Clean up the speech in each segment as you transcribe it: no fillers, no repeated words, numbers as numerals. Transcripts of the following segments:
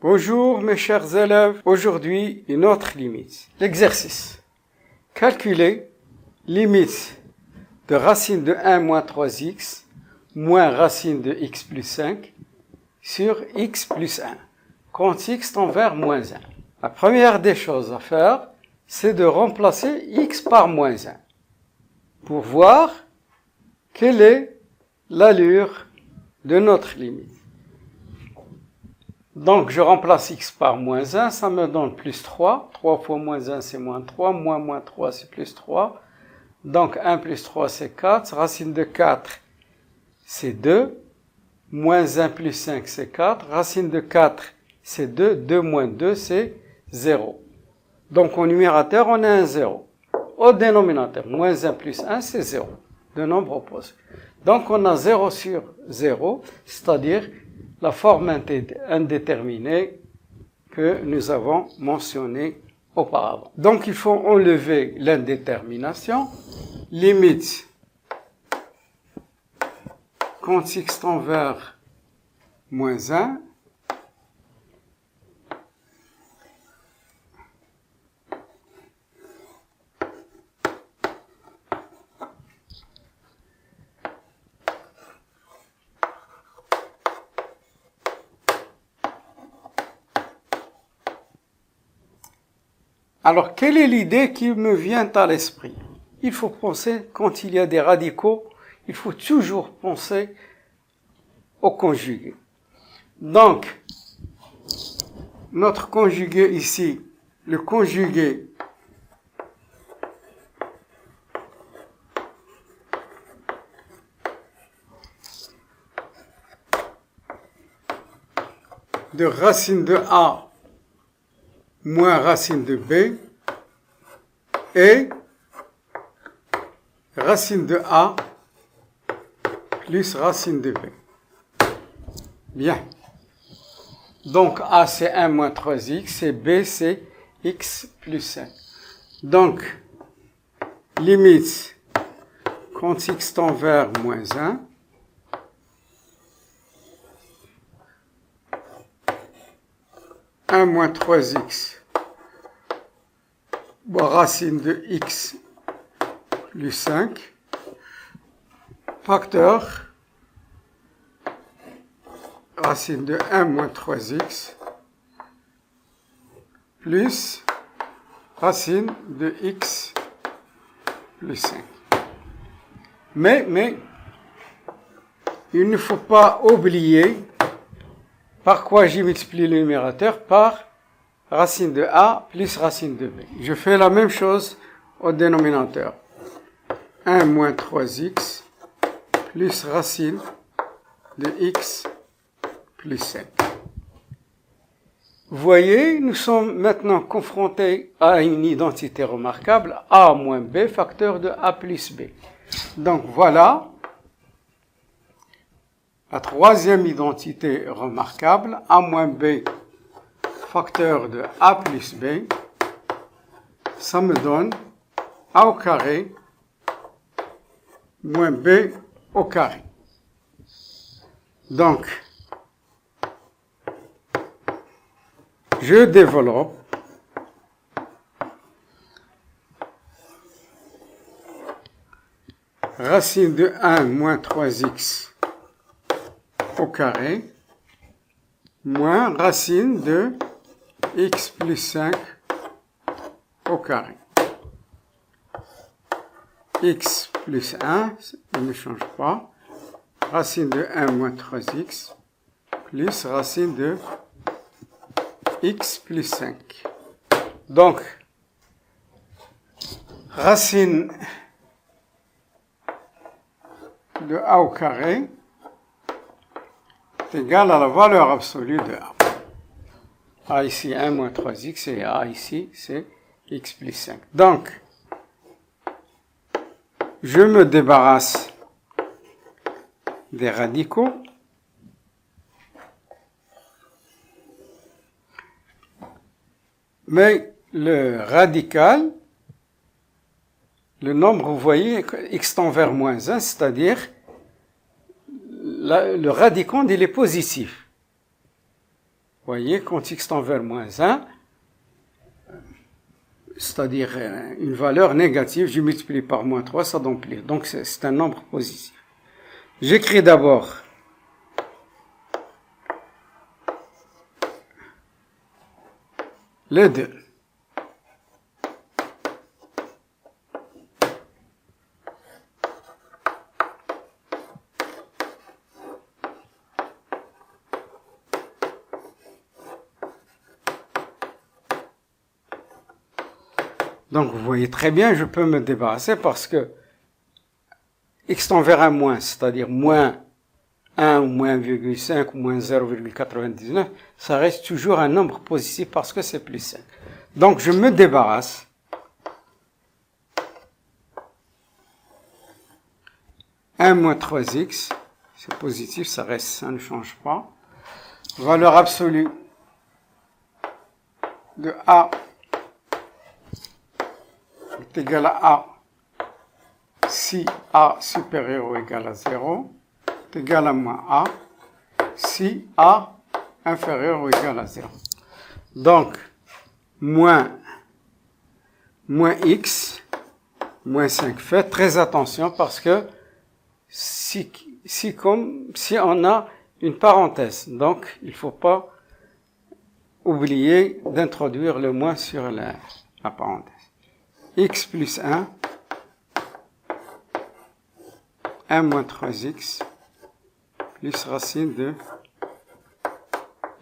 Bonjour mes chers élèves, aujourd'hui une autre limite. L'exercice. Calculer limite de racine de 1 moins 3x moins racine de x plus 5 sur x plus 1 quand x tend vers moins 1. La première des choses à faire, c'est de remplacer x par moins 1 pour voir quelle est l'allure de notre limite. Donc, je remplace x par moins 1, ça me donne plus 3. 3 fois moins 1, c'est moins 3. Moins 3, c'est plus 3. Donc, 1 plus 3, c'est 4. Racine de 4, c'est 2. Moins 1 plus 5, c'est 4. Racine de 4, c'est 2. 2 moins 2, c'est 0. Donc, au numérateur, on a un 0. Au dénominateur, moins 1 plus 1, c'est 0. De nombre opposé. Donc, on a 0 sur 0, c'est-à-dire la forme indéterminée que nous avons mentionnée auparavant. Donc, il faut enlever l'indétermination. Limite quand x tend vers moins 1. Alors, quelle est l'idée qui me vient à l'esprit? Il faut penser, quand il y a des radicaux, il faut toujours penser au conjugué. Donc, notre conjugué ici, le conjugué de racine de A moins racine de B et racine de A plus racine de B. Bien. Donc A c'est 1 moins 3x et B c'est x plus 5. Donc, limite quand x tend vers moins 1. Moins 3x racine de x plus 5 facteur racine de 1 moins 3x plus racine de x plus 5. Mais il ne faut pas oublier par quoi j'ai multiplié le numérateur par racine de A plus racine de B. Je fais la même chose au dénominateur. 1 moins 3x plus racine de x plus 5. Vous voyez, nous sommes maintenant confrontés à une identité remarquable, A moins B, facteur de A plus B. Donc voilà la troisième identité remarquable, A moins B, facteur de A plus B, ça me donne A au carré moins B au carré. Donc, je développe racine de 1 moins 3x au carré moins racine de x plus 5 au carré. X plus 1, il ne change pas. Racine de 1 moins 3x plus racine de x plus 5. Donc, racine de a au carré est égale à la valeur absolue de a. A ici 1 moins 3x et a ici c'est x plus 5. Donc, je me débarrasse des radicaux. Mais le radical, le nombre, vous voyez, x tend vers moins 1, c'est-à-dire le radicand, il est positif. voyez, quand x tend vers moins 1, c'est-à-dire une valeur négative, je multiplie par moins 3, ça donne plus. Donc c'est un nombre positif. J'écris d'abord les deux. Donc, vous voyez très bien, je peux me débarrasser parce que x tend vers un moins, c'est-à-dire moins 1 ou moins 1,5 ou moins 0,99, ça reste toujours un nombre positif parce que c'est plus 5. Donc, je me débarrasse. Moins 3x, c'est positif, ça reste, ça ne change pas. Valeur absolue de a est égal à a si a supérieur ou égal à 0 est égal à moins a si a inférieur ou égal à 0. Donc, moins x, moins 5. Faites très attention parce que si on a une parenthèse, donc il ne faut pas oublier d'introduire le moins sur la parenthèse. X plus 1 moins 3x plus racine de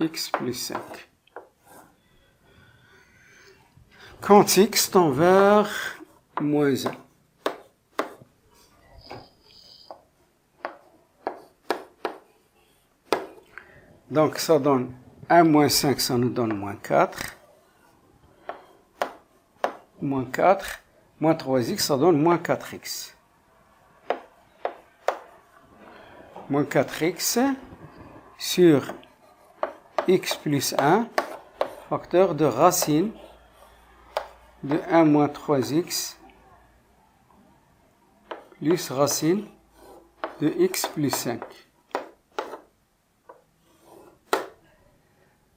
x plus 5. Quand x tend vers moins 1. Donc ça donne 1 moins 5, ça nous donne moins 4. Moins 4, moins 3x, ça donne moins 4x. Moins 4x sur x plus 1, facteur de racine de 1 moins 3x plus racine de x plus 5.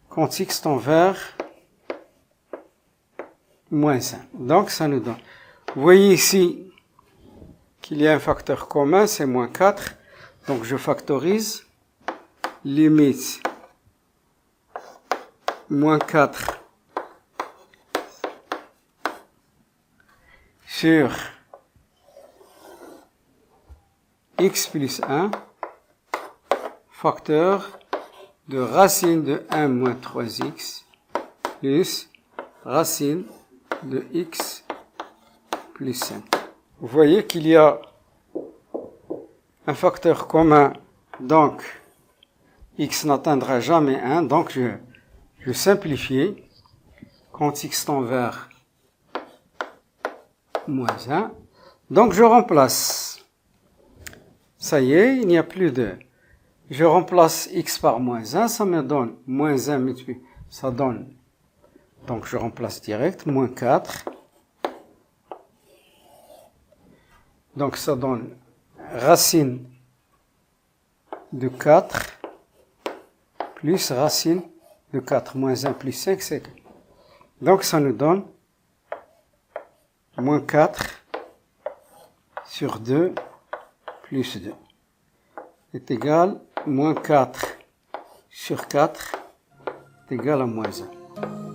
Quand x tend vers moins 1. Donc, ça nous donne. Vous voyez ici qu'il y a un facteur commun, c'est moins 4. Donc, je factorise. Limite moins 4 sur x plus 1, facteur de racine de 1 moins 3x plus racine de x plus 5. Vous voyez qu'il y a un facteur commun, donc x n'atteindra jamais 1, donc je simplifie. Quand x tend vers moins 1, donc je remplace. Ça y est, il n'y a plus de... Je remplace x par moins 1, ça me donne moins 1 multiplié, ça donne... Donc, je remplace direct, moins 4. Donc, ça donne racine de 4 plus racine de 4. Moins 1 plus 5, c'est 2. Donc, ça nous donne moins 4 sur 2 plus 2 est égal à moins 4 sur 4 est égal à moins 1.